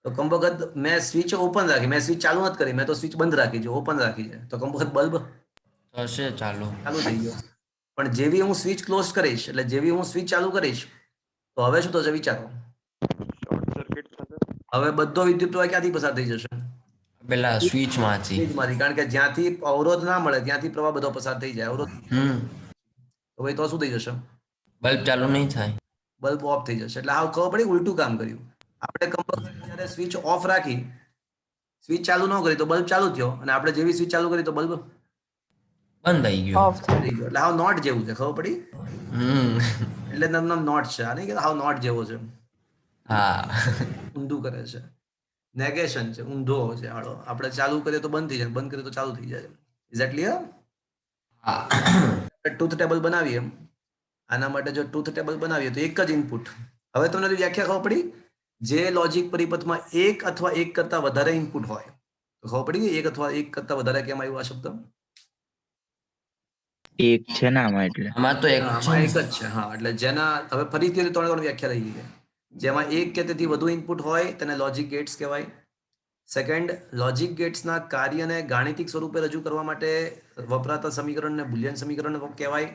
તો કમ વખત મેં સ્વિચ ઓપન રાખી, મેં સ્વિચ ચાલુ નથી કરી, મેં તો સ્વિચ બંધ રાખી છે, ઓપન રાખી છે, તો કમ વખત બલ્બ થશે ચાલુ. ચાલુ થઈ ગયો. પણ જેવી હું સ્વિચ ક્લોઝ કરીશ, એટલે જેવી હું સ્વિચ ચાલુ કરીશ તો હવે શું થશે વિચારો? શોર્ટ સર્કિટ થશે. હવે બધો વિદ્યુત પ્રવાહ ક્યાંથી પસાર થઈ જશે? પેલા સ્વિચ માંથી. સ્વિચમાંથી, કારણ કે જ્યાંથી અવરોધ ના મળે ત્યાંથી પ્રવાહ બધો પસાર થઈ જાય. અવરોધ તો ભાઈ તો શું થઈ જશે? બલ્બ ચાલુ નહીં થાય. બલ્બ ઓફ થઈ જશે. એટલે આવું ખબર પડી, ઉલટું કામ કર્યું આપણે. કમ્પલસરી જ્યારે સ્વિચ ઓફ રાખી, સ્વિચ ચાલુ ન કરી તો બલ્બ ચાલુ થયો, અને આપણે જેવી સ્વિચ ચાલુ કરી તો બલ્બ બંધ થઈ ગયો. ઓફ થઈ થઈ ગયો. એટલે હાવ નોટ જેવું છે, ખબર પડી? એટલે નામ નોટ છે. આ નહીં કે હાવ નોટ જેવો છે, હા. ઊંધું કરે છે. નેગેશન છે, ઊંધો છે. હાલો, આપણે ચાલુ કરીએ તો બંધ થઈ જાય, બંધ કરીએ તો ચાલુ થઈ જાય. Is that clear? Truth table બનાવીએ આના માટે. જો ટ્રુથ ટેબલ બનાવીએ તો એક જ ઇનપુટ. હવે તમને વ્યાખ્યા ખબર પડી? જે લોજિક પરિપથમાં એક અથવા એક કરતા વધારે ઇનપુટ હોય તો ખબર પડી કે એક અથવા એક કરતા વધારે કેમ આવ્યું આ શબ્દ? એક છે ને આમાં એટલે આમાં તો એક હા, છે આમાં ને. એક જ છે. હા, એટલે જેના હવે ફરીથી ત્રણ વ્યાખ્યા રહી છે. જેમાં એક કે તેથી વધુ ઇનપુટ હોય તેને લોજિક ગેટ્સ કહેવાય. સેકન્ડ, લોજિક ગેટ્સના કાર્યને ગાણિતિક સ્વરૂપે રજૂ કરવા માટે વપરાતા સમીકરણને બુલિયન સમીકરણ કહેવાય.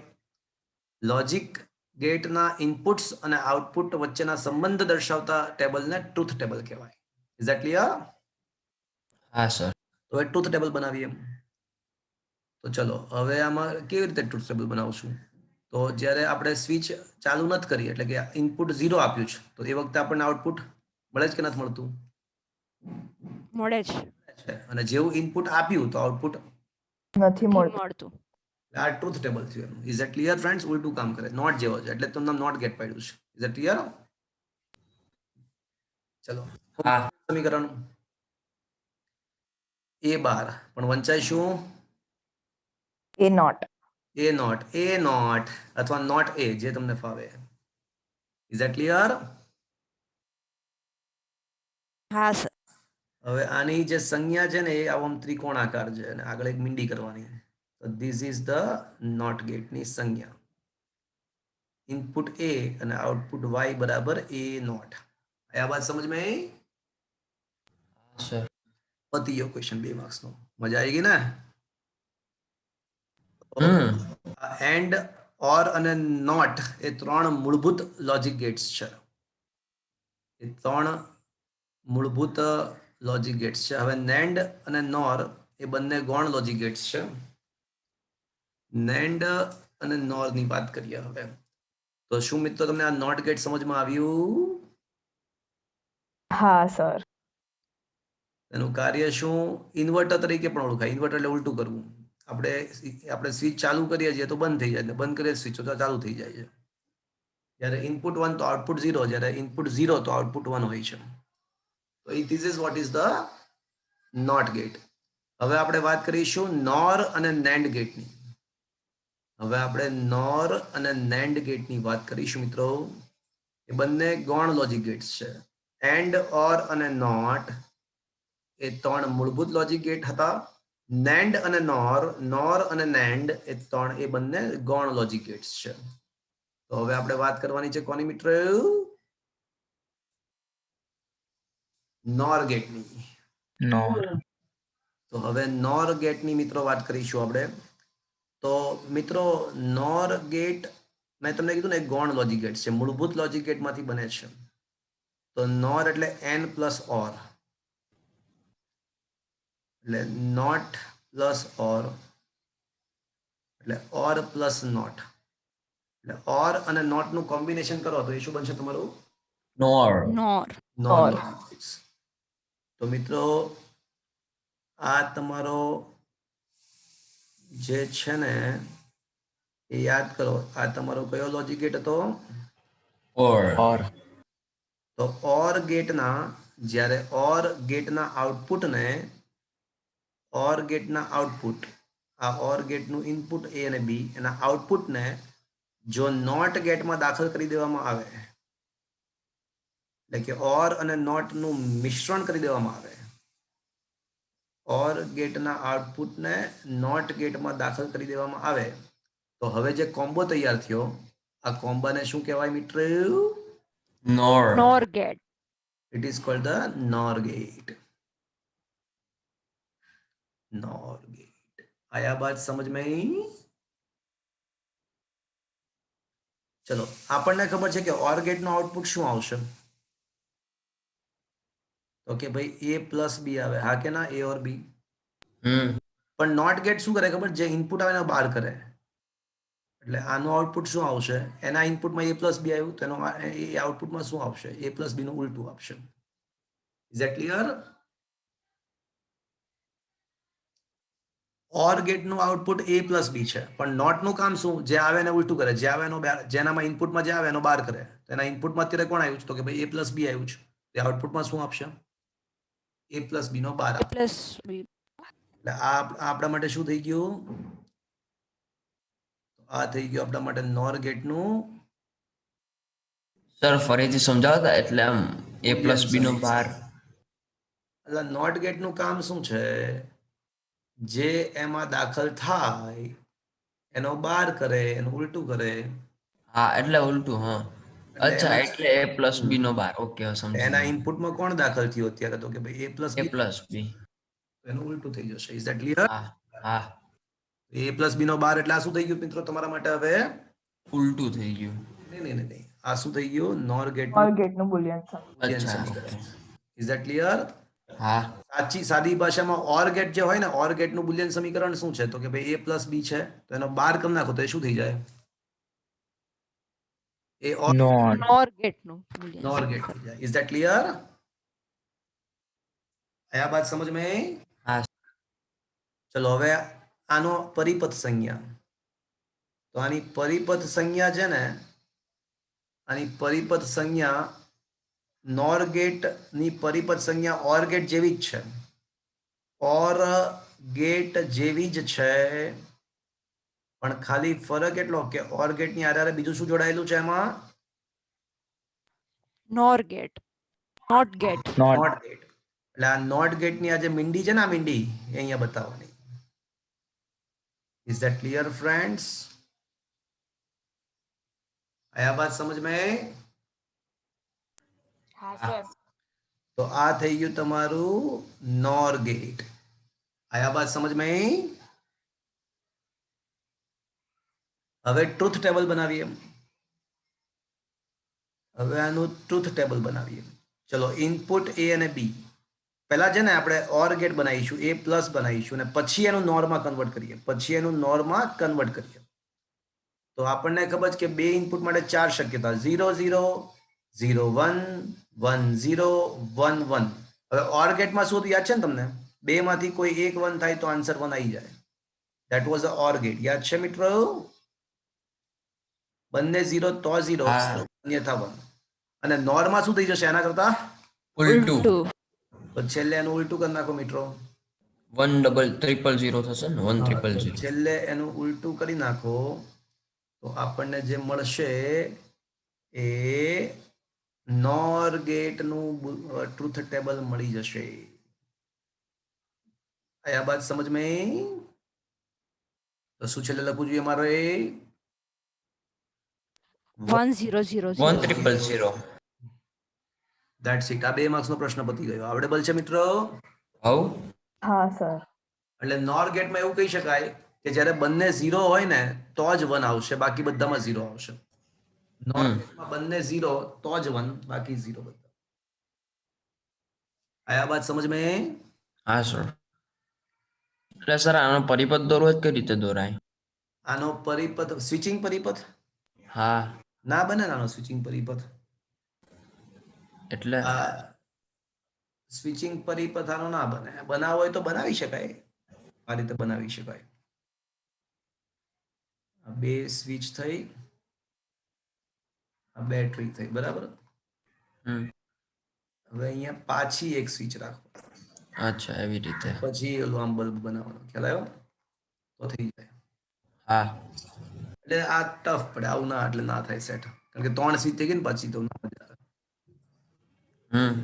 લોજિક ગેટના ઇનપુટ્સ અને આઉટપુટ વચ્ચેના સંબંધ દર્શાવતા ટેબલને ટ્રુથ ટેબલ કહેવાય. Is that clear? હા સર. તો એ ટ્રુથ ટેબલ બનાવીએ. તો ચલો હવે આમાં કેવી રીતે ટ્રુથ ટેબલ બનાવશું? તો જ્યારે આપણે સ્વિચ ચાલુ નથી કરી, એટલે કે ઇનપુટ 0 આપ્યું છે, તો એ વખતે આપણને આઉટપુટ મળે છે કે નથી મળતું? મળે છે. અને જેવું ઇનપુટ આપ્યું તો આઉટપુટ નથી મળતું. મળતું. આ ટ્રુથ ટેબલ થયું. Is that clear friends? ઉલટું કામ કરે, નોટ જેવો છે, એટલે તમને નોટ ગેટ પાડ્યું છે. Is that clear? ચલો, હા. સમીકરણ A12 પણ વંચાય શું? એ નોટ. A નોટ અથવા નોટ A, જે તમને ફાવે. Is that clear? હા સર. હવે આની જે સંજ્ઞા છે ને એ આવો ત્રિકોણાકાર છે, અને આગળ એક મીંડી કરવાની. તો ધીસ ઇઝ ધ નોટ ગેટની સંજ્ઞા. ઇનપુટ A અને આઉટપુટ Y બરાબર A નોટ. આ વાત સમજમાં આવી? સર. પતી ગયો ક્વેશ્ચન 2 માર્ક્સનો. મજા આવી ગઈ ને? એન્ડ, ઓર અને નોટ એ ત્રણ મૂળભૂત લોજિક ગેટ્સ છે. એ ત્રણ મૂળભૂત લોજિક ગેટ્સ છે. હવે નેન્ડ અને નોર એ બંને ગૌણ લોજિક ગેટ્સ છે. નેન્ડ અને નોર ની વાત કરીએ હવે. તો શું મિત્રો તમને આ નોટ ગેટ સમજમાં આવ્યું? હા સર. એનું કાર્ય શું? ઇન્વર્ટર તરીકે પણ ઓળખાય. ઇન્વર્ટર એટલે ઉલટું કરવું. આપણે સ્વિચ ચાલુ કરીએ છીએ તો બંધ થઈ જાય, ને બંધ કરીએ સ્વિચ તો ચાલુ થઈ જાય છે. જ્યારે ઇનપુટ 1 તો આઉટપુટ 0, જ્યારે ઇનપુટ 0 તો આઉટપુટ 1 હોય છે. તો this is what is the not gate. હવે આપણે વાત કરીશું નોર અને નેન્ડ ગેટની. હવે આપણે નોર અને નેન્ડ ગેટની વાત કરીશું મિત્રો. એ બંને ગૌણ લોજિક ગેટ્સ છે. એન્ડ, ઓર અને નોટ એ ત્રણ મૂળભૂત લોજિક ગેટ હતા. નેન્ડ અને નોર અને નેન્ડ એ બંને ગૌણ લોજિક ગેટ્સ છે. તો હવે આપણે વાત કરવાની છે કોની મિત્ર? નોર ગેટની. નોર. તો હવે નોર ગેટની મિત્રો વાત કરીશું આપણે. તો મિત્રો નોર ગેટ મેં તમને કીધું ને, એક ગૌણ લોજિક ગેટ છે, મૂળભૂત લોજિક ગેટમાંથી બને છે. તો નોર એટલે n પ્લસ ઓર, એટલે નોટ પ્લસ ઓર, એટલે ઓર પ્લસ નોટ. એટલે ઓર અને નોટ નું કોમ્બિનેશન કરો તો એ શું બનશે તમારું? નોર. નોર. નોર. નોર. તો મિત્રો આ તમારો જે છે ને એ યાદ કરો. આ તમારો કયો લોજિક ગેટ હતો? ઓર. ઓર. તો ઓર ગેટના, જ્યારે ઓર ગેટના આઉટપુટને, ઓર ગેટના આઉટપુટ, આ ઓર ગેટનું ઇનપુટ A અને B, એના આઉટપુટને જો નોટ ગેટમાં દાખલ કરી દેવામાં આવે, એટલે કે ઓર અને નોટનું મિશ્રણ કરી દેવામાં આવે, ઓર ગેટના આઉટપુટને નોટ ગેટમાં દાખલ કરી દેવામાં આવે, તો હવે જે કોમ્બો તૈયાર થયો, આ કોમ્બાને શું કહેવાય મિત્ર? Nor. Nor gate. It is called the nor gate. Nor gate. आया बात समझ में आई? ચલો, આપણને ખબર છે કે ઓર ગેટ નું આઉટપુટ શું આવશે? તો કે ભાઈ એ પ્લસ બી આવે, હા કે ના, એ ઓર બી. હમ પણ નોટ ગેટ શું કરે ખબર, જે ઇનપુટ આવે એને બહાર કરે. એટલે આનું આઉટપુટ શું આવશે, એના ઇનપુટમાં એ પ્લસ બી આવ્યું તો એનો એ આઉટપુટમાં શું આવશે, એ પ્લસ બી નું ઉલટું આપશે. Is that clear? OR gate નું આઉટપુટ એ પ્લસ બી છે, પણ નોટ નું કામ શું, જે આવે એને ઉલટું કરે, જે આવે એનો જેનામાં ઇનપુટમાં જે આવે એનો બહાર કરે. તો એના ઇનપુટમાં અત્યારે કોણ આવ્યું છે, તો કે ભાઈ એ પ્લસ બી આવ્યું છે, તે આઉટપુટમાં શું આપશે, એ પ્લસ બી નો બહાર એ આપશે. પ્લસ બી. એટલે આ આપણા માટે શું થઈ ગયું, આ થઈ ગયું આપણા માટે નોર ગેટ નું સર ફરીથી સમજાવતા, એટલે આમ એ પ્લસ બુલિયન બી નો સમીકરણ. બાર. એટલે નોટ ગેટ નું કામ શું છે, જે એમાં દાખલ થાય એનો બહાર કરે, એનું ઉલટું કરે. હા એટલે ઉલટું, હા. એટલે અચ્છા, એમાં એટલે એ પ્લસ બી નો બાર. ઓકે, સમજી એના ગયો. ઇનપુટમાં કોણ દાખલ થયું અત્યારે, તો કે ભાઈ એ પ્લસ એ બી, પ્લસ બી. એનું ઉલટું થઈ જશે. Is that clear? હા હા, એ પ્લસ બી નો બાર એટલે આ શું થઈ ગયું મિત્રો તમારા માટે હવે, ઉલટું થઈ ગયું. નહીં, આ શું થઈ ગયું, નોર ગેટ ઓર ગેટનું બુલિયન સમીકરણ. અચ્છા, સમીકરણ. ઓકે. Is that clear? હા સાદી ભાષામાં ઓર ગેટ જે હોય ને, ઓર ગેટ નું બુલિયન સમીકરણ શું છે, તો કે ભાઈ એ પ્લસ બી છે, તો એનો બાર કરી નાખો તો એ શું થઈ જાય, એ ઓર નોટ. નોર ગેટનું બુલિયન नॉर गेट સમીકરણ. થઈ જાય. Is that clear? આયા બાત સમજ में? હા ચલો હવે આનો પરિપથ સંજ્ઞા, તો આની પરિપથ સંજ્ઞા છે ને, આની પરિપથ સંજ્ઞા નોર ગેટ ની પરિપથ સંજ્ઞા ઓર ગેટ જેવી જ છે, ઓર ગેટ જેવી જ છે, પણ ખાલી ફરક એટલો કે ઓર ગેટ ની આધારે બીજું શું જોડાયેલું છે એમાં, nor gate, not gate. Not. Not gate. એટલે આ નોટ ગેટ ની આ જે મીંડી છે ને, આ મીંડી એ અહીંયા બતાવવાની. Is that clear friends? आया बात समझ में? હા હા. સર. તો આ થઈ ગયું તમારું નોર ગેટ. આયા બાત સમજ में? હવે ટ્રુથ ટેબલ બનાવીએ. હવે આનું ટ્રુથ ટેબલ બનાવીએ. ચલો ઇનપુટ એ અને બી, પહેલા છે ને આપણે ઓર ગેટ બનાવીશું, એ પ્લસ બનાવીશું અને પછી એનું નોરમાં કન્વર્ટ કરીએ, પછી એનું નોરમાં કન્વર્ટ કરીએ. તો આપણને ખબર છે કે બે ઇનપુટ માટે ચાર શક્યતા, 0 0 0 1 1 0 1 1. હવે ઓર ગેટમાં શું હતું યાદ છે ને તમને, બે માંથી કોઈ એક 1 થાય તો આન્સર 1 આવી જાય. That was a OR gate. યાદ છે મિત્રો? બંને 0 તો 0, હા. અન્યથા 1. અને નોરમાં શું થઈ જશે એના કરતા, ઉલટું. તો છેલ્લે એનું ઉલટું કરી નાખો મિત્રો. 1 થશે ને, 1 હા, તો 000. છેલ્લે એનું ઉલટું કરી નાખો તો આપણને જે મળશે એ નોર ગેટ નું ટ્રુથ ટેબલ મળી જશે. આયા બાત સમજ में? તો શું છેલ્લે લખવું જોઈએ મારે, 1000. 1 000. That's it. આ 2 માર્ક્સ નો પ્રશ્ન પતી ગયો. આવડેબલ છે મિત્રો? હવ હા સર. એટલે નોર ગેટમાં એવું કહી શકાય કે જ્યારે બંને 0 હોય ને તો જ 1 આવશે, બાકી બધામાં 0 આવશે. નોર હમ ગેટમાં બંને 0 તો જ 1, બાકી 0 બધા. આયા બાત સમજ में? હા સર. એટલે સર આનો પરિપથ દોરવો જ કઈ રીતે દોરાય? આનો પરિપથ સ્વિચિંગ પરિપથ હા ના બને ને, આનો સ્વિચિંગ પરિપથ. એટલે આ સ્વિચિંગ પરિપથ આનો ના બને. બનાવવો હોય તો બનાવી શકાય, આ રીતે બનાવી શકાય. આ બે સ્વિચ થઈ, આ બેટરી થઈ, બરાબર. હમ હવે અહીંયા પાછી એક સ્વિચ રાખો, અચ્છા, એવી રીતે. પછી ઓલું આમ બલ્બ બનાવવાનો ખ્યાલ આવ્યો, તો થઈ જાય. હા એટલે આ ટફ પડે, આવું ના એટલે ના થાય સેટ, કારણ કે 3 સ્વિચ થઈ ગઈ ને પછી તો ના મજા આવે, હમ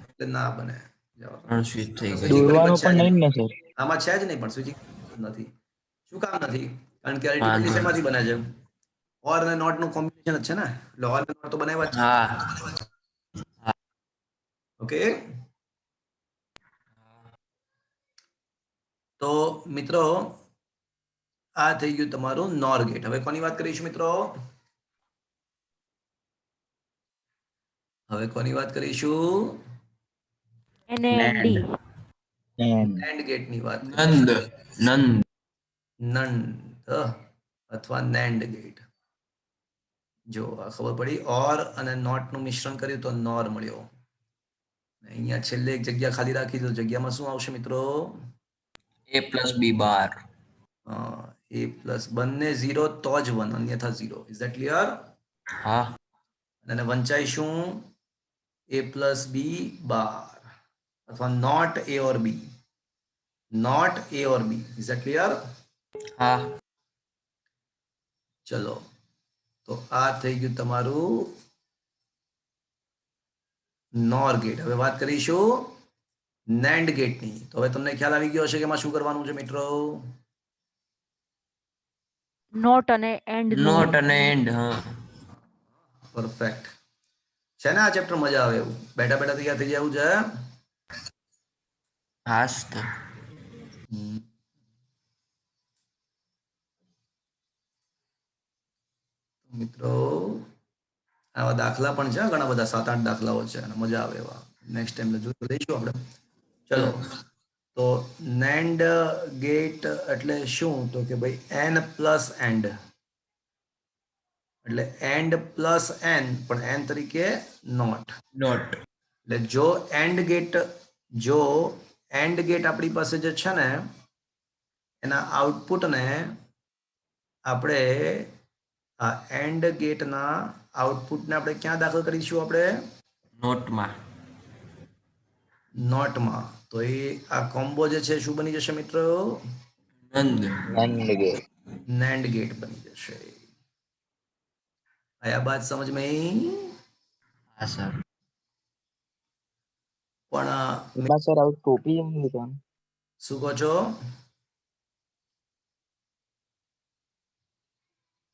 એટલે ના બને. જાઓ તમે. 3 સ્વીચ થઈ ગઈ. સ્વિચિંગ પરિપથ દોરવાનું છે જ પણ નહીં, નહીં ને સર. આમાં છે જ નહીં, પણ સ્વિચિંગ નથી. શું કામ નથી? કારણ કે અલ્ટિમેટલી વાંધો શેમાંથી બને છે, ઓર અને નોટ નું કોમ્બિનેશન જ છે ને, એટલે ઓર અને નોટ તો બનાવ્યા જ છે. હા ઓકે. તો મિત્રો આ થઈ ગયું તમારું નોર ગેટ. હવે કોની વાત કરીશું મિત્રો? હવે કોની વાત કરીશું? NAND. and NAND ગેટ ની વાત નંદ નંદ નંદ અથવા NAND ગેટ. જો આ ખબર પડી, ઓર અને નોટ નું મિશ્રણ કર્યું તો નોર મળ્યો. અહીંયા છેલ્લે એક જગ્યા ખાલી રાખી તો જગ્યામાં શું આવશે મિત્રો? a plus B bar. A plus બંને 0 તો જ 1, અન્યથા 0. Is that clear? હા અને વંચાઈશું a પ્લસ બી બાર અથવા not a OR B, not a OR B. Is that clear? હા ચલો, તો આ થઈ ગયું તમારું નોર ગેટ. હવે વાત કરીશું NAND ગેટની. તો હવે તમને ખ્યાલ આવી ગયો હશે કે એમાં શું કરવાનું છે મિત્રો? નોટ અને એન્ડ નોટ અને એન્ડ. હા પરફેક્ટ છે ને? આ ચેપ્ટર મજા આવે એવું, બેઠા બેઠા તૈયાર થઈ જવું છે. હાસ તો મિત્રો આવા દાખલા પણ છે, ઘણા બધા 7-8 દાખલાઓ છે અને મજા આવે એવા. નેક્સ્ટ ટાઈમ જોઈ લઈશું આપણે. ચલો, તો NAND ગેટ એટલે શું? તો કે ભાઈ n પ્લસ એન્ડ, એટલે એન્ડ પ્લસ n, પણ n તરીકે નોટ. નોટ. એટલે જો એન્ડ ગેટ આપણી પાસે જે છે ને એના આઉટપુટને આપણે આ એન્ડ ગેટના આઉટપુટને આપણે ક્યાં દાખલ કરીશું? આપણે નોટમાં. નોટમાં. તો એ આ કોમ્બો જે છે શું બની જશે મિત્રો? NAND. and gate. NAND gate બની જશે. આયા બાત સમજ में? હા સર. પણ એમાં સર આવું ટોપી એમ લીધા શું કહો છો?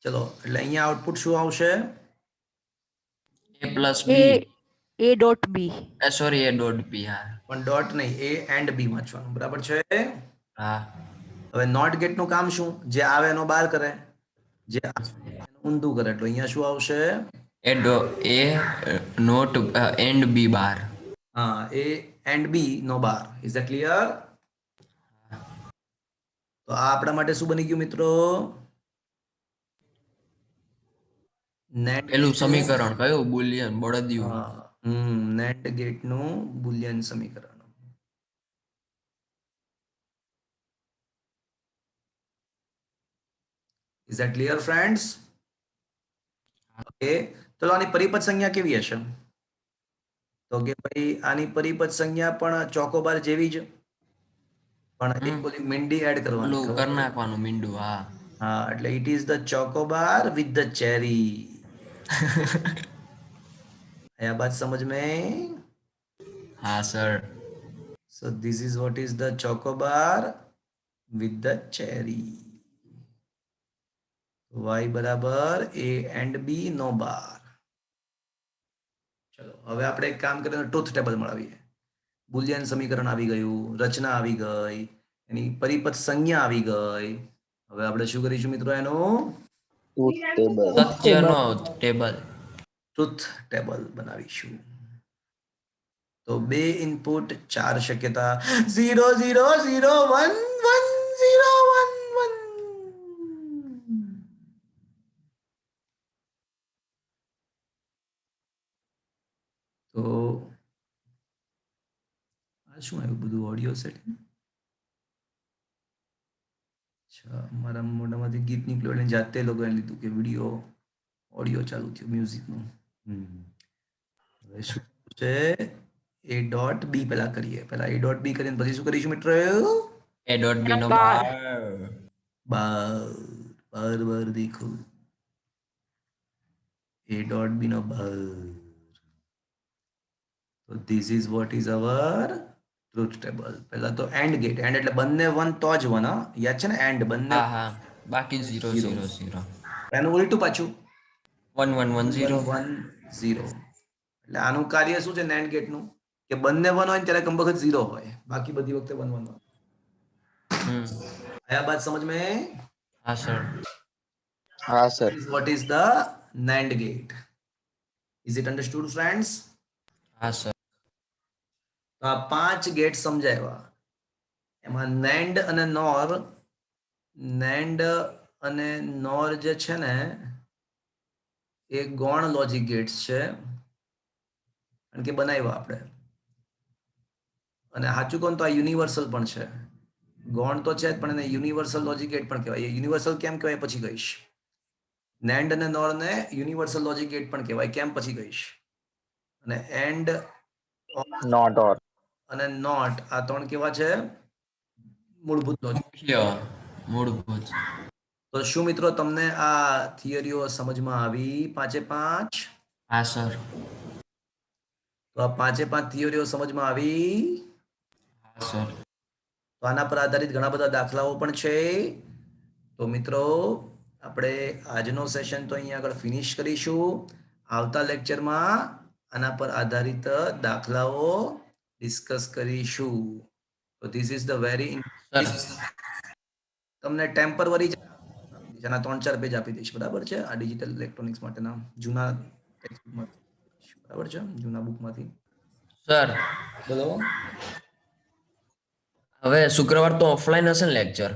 ચલો, એટલે અહીંયા આઉટપુટ શું આવશે? a plus A B. A dot B. Sorry A dot B. હા પણ ડોટ નહીં, એ એન્ડ બી વાંચવાનું. બરાબર છે? હા હવે નોટ ગેટ નું કામ શું? જે આવે એનો બાર કરે, જે આવે એનું ઊંધું કરે. એટલે અહીંયા શું આવશે? A not and B bar. હા, એ એન્ડ બી નો બાર. Is that clear? તો આ આપણા માટે શું બની ગયું મિત્રો? NAND પેલું ગેટનું સમીકરણ કયું? બુલિયન બળદિયું. NAND ગેટનું બુલિયન સમીકરણ. Is that clear friends? Okay, ચલો આની પરિપથ સંજ્ઞા કેવી હશે? તો કે ભાઈ આની પરિપથ સંજ્ઞા પણ ચોકોબાર જેવી જ, પણ એક ઓલી મીંડી એડ કરવાની. પેલું ખબર કર પડી? નાખવાનું મીંડું. હા હા, એટલે it is the Chocobar with the cherry. આયા બાત સમજ में? હા sir. So this is what is the chocobar with the cherry. Y બરાબર a and b નો બાર. ચલો, હવે આપણે એક કામ કરીને ટ્રુથ ટેબલ મળાવીએ. બુલિયન સમીકરણ આવી ગયું, રચના આવી ગઈ, એની પરિપથ સંજ્ઞા આવી ગઈ. હવે આપણે શું કરીશું મિત્રો? એનું truth table. સત્યનો ટેબલ. ટ્રુથ ટેબલ બનાવીશું. તો 2 ઇનપુટ 4 શક્યતા 0 0 0 1 1 0 1 1. તો આ શું આવ્યું બધું? Audio setting. અચ્છા, મારા મોઢામાંથી ગીત નીકળ્યું એટલે જાતે લોકોએ લીધું કે વિડીયો ઓડિયો ચાલુ થયું મ્યુઝિકનું. હવે શું છે? એ ડોટ બી પહેલા કરીએ. પહેલા એ ડોટ બી કરીને પછી શું કરીશું મિત્રો? એ ડોટ બી નો બાર. બાર. બાર બાર દેખો, એ ડોટ બી નો બાર. તો this is what is our truth table. પહેલા તો એન્ડ ગેટ. એન્ડ એટલે બંને 1 તો જ 1. હા, યાદ છે ને? એન્ડ બંને હા હા બાકી 0 Zero. 0 0. એનું ઉલટું પાછું 1 1 1 0. 1 0. એટલે આનું કાર્ય શું છે NAND ગેટનું? કે બંને 1 હોય ને ત્યારે કમ વખત 0 હોય, બાકી બધી વખતે 1 1 હોય. આયા બાત સમજ में? હા સર. હા sir. Is what is the NAND gate? Is it understood friends? હા સર. તો આ 5 ગેટ સમજાવ્યા. એમાં NAND અને NOR જે છે ને એ ગૌણ લોજિક ગેટ્સ છે, કારણ કે બનાવ્યા આપણે. અને સાચું કોણ તો આ યુનિવર્સલ પણ છે. ગૌણ તો છે જ, પણ એને યુનિવર્સલ લોજિક ગેટ પણ કહેવાય. યુનિવર્સલ કેમ કહેવાય પછી કહીશ. NAND અને NOR ને યુનિવર્સલ લોજિક ગેટ પણ કહેવાય, કેમ પછી કહીશ. અને AND Not or. અને NOT આ 3 કેવા છે? મૂળભૂત લોજિક. મુખ્ય મૂળભૂત. તો શું મિત્રો તમને આ થિયરીઓ સમજમાં આવી? 5 હા સર. તો આ 5 થિયરીઓ સમજમાં આવી? હા સર. તો આના પર આધારિત ઘણા બધા દાખલાઓ પણ છે. તો મિત્રો આપણે આજનો સેશન તો અહીંયા આગળ ફિનિશ કરીશું. આવતા લેક્ચરમાં આના પર આધારિત દાખલાઓ ડિસ્કસ કરીશું. તો this is the very sir તમને ટેમ્પરરી જેના 3-4 પેજ આપી દઈશ, બરાબર છે? આ ડિજિટલ ઇલેક્ટ્રોનિક્સ માટેના જૂના ટેક્સ્ટબુકમાંથી, બરાબર છે? જૂના બુકમાંથી. સર બોલો. હવે શુક્રવાર તો ઓફલાઈન હશે ને લેક્ચર?